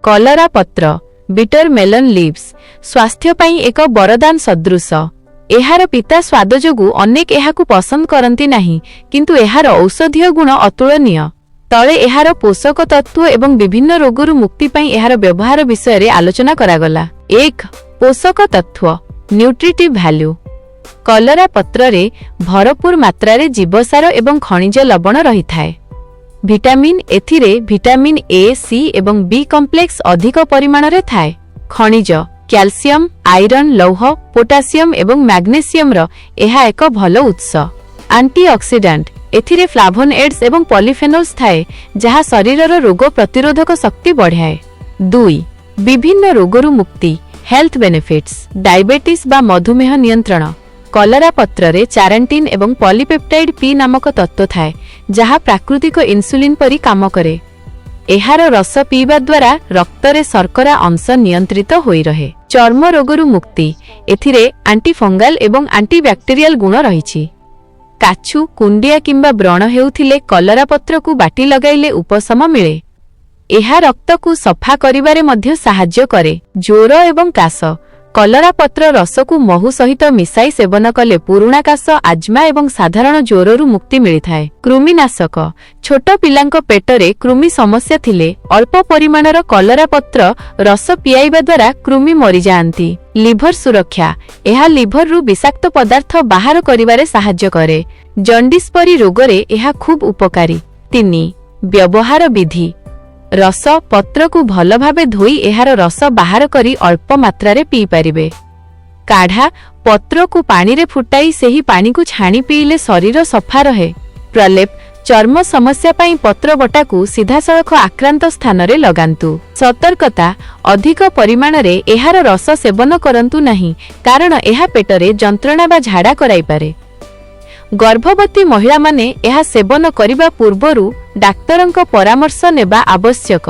कलरा पत्र bitter melon leaves स्वास्थ्य पई एक वरदान सदृश। एहार पिता स्वाद जोगु अनेक एहाकु पसंद करती नहीं, किंतु एहार औषधीय गुण अतुलनीय। तले एहार पोषक तत्व एवं विभिन्न रोगरु मुक्ति पई एहार व्यवहार विषय रे आलोचना करागला। 1 पोषक तत्व न्यूट्रिटिव वैल्यू। कलरा पत्र रे भरपूर मात्रा रे जीवसार एवं खनिज लवण रही थाए। विटामिन एथिरे विटामिन ए, सी एवं बी कॉम्प्लेक्स अधिक परिमाण रे थाए। खनिज कैल्शियम, आयरन, लौह, पोटासियम एवं मैग्नेशियम रो एहा एक भलो उत्स। एंटीऑक्सीडेंट एथिरे फ्लावोनोइड्स एवं पॉलीफेनोल्स थाए, जहा शरीरर रोग प्रतिरोधक शक्ति बढ़ाए। 2 विभिन्न रोगरु मुक्ति हेल्थ बेनिफिट्स। डायबिटीज बा मधुमेह नियंत्रण। कलरा पत्र रे चारेंटिन एवं पॉलीपेप्टाइड पी नामक तत्व थाए, जहा प्राकृतिक इंसुलिन परी काम करे। एहार रस पीवा द्वारा रक्त रे शर्करा अंश नियंत्रित होई रहे। चर्म रोगरु मुक्ति एथिरे एंटीफंगल एवं एंटीबैक्टेरियल गुण रहिछि। काछु, कुंडिया किंबा व्रण हेउथिले कलरा पत्र को बाटी लगाइले उपशम मिले। एहा रक्त को सफा करिबारे मध्य सहाय्य करे। ज्वर एवं काश कलरा पत्र रस को महू सहित मिसाई सेवन कले पुरुणा काश, आज्मा एवं साधारण ज्वररु मुक्ति मिलिथाए। कृमिनाशक छोट पिलांक पेटरे कृमि समस्या थिले अल्प परिमाणर कलरा पत्र रस पियाइबा द्वारा कृमि मरि जाआंती। लिभर सुरक्षा एहा लिभर रु विषाक्त पदार्थ बाहर करिबारे सहाय्य करे। जंडिस परी रोगरे एहा खूब उपकारी। 3 व्यवहार विधि। रस पत्र को भल भावे धोई एहार रस बाहर करी अल्प मात्रा रे पी परिबे। काढ़ा पत्र को पानी रे फुटाई सेही पानी को छाणी पीले शरीर सफा रहे। प्रलेप चर्म समस्या पई पत्र बटा को सीधा सड़क आक्रांत स्थान रे लगांतु। सतर्कता अधिक परिमाण रे एहार रस सेवन करंतु नहीं, कारण एहा पेटरे जंत्रणा बा झाड़ा कराई पारे। गर्भवती महिला माने एहा सेवन करिबा पूर्वरु डाक्तरंक परामर्श नेबा आवश्यक।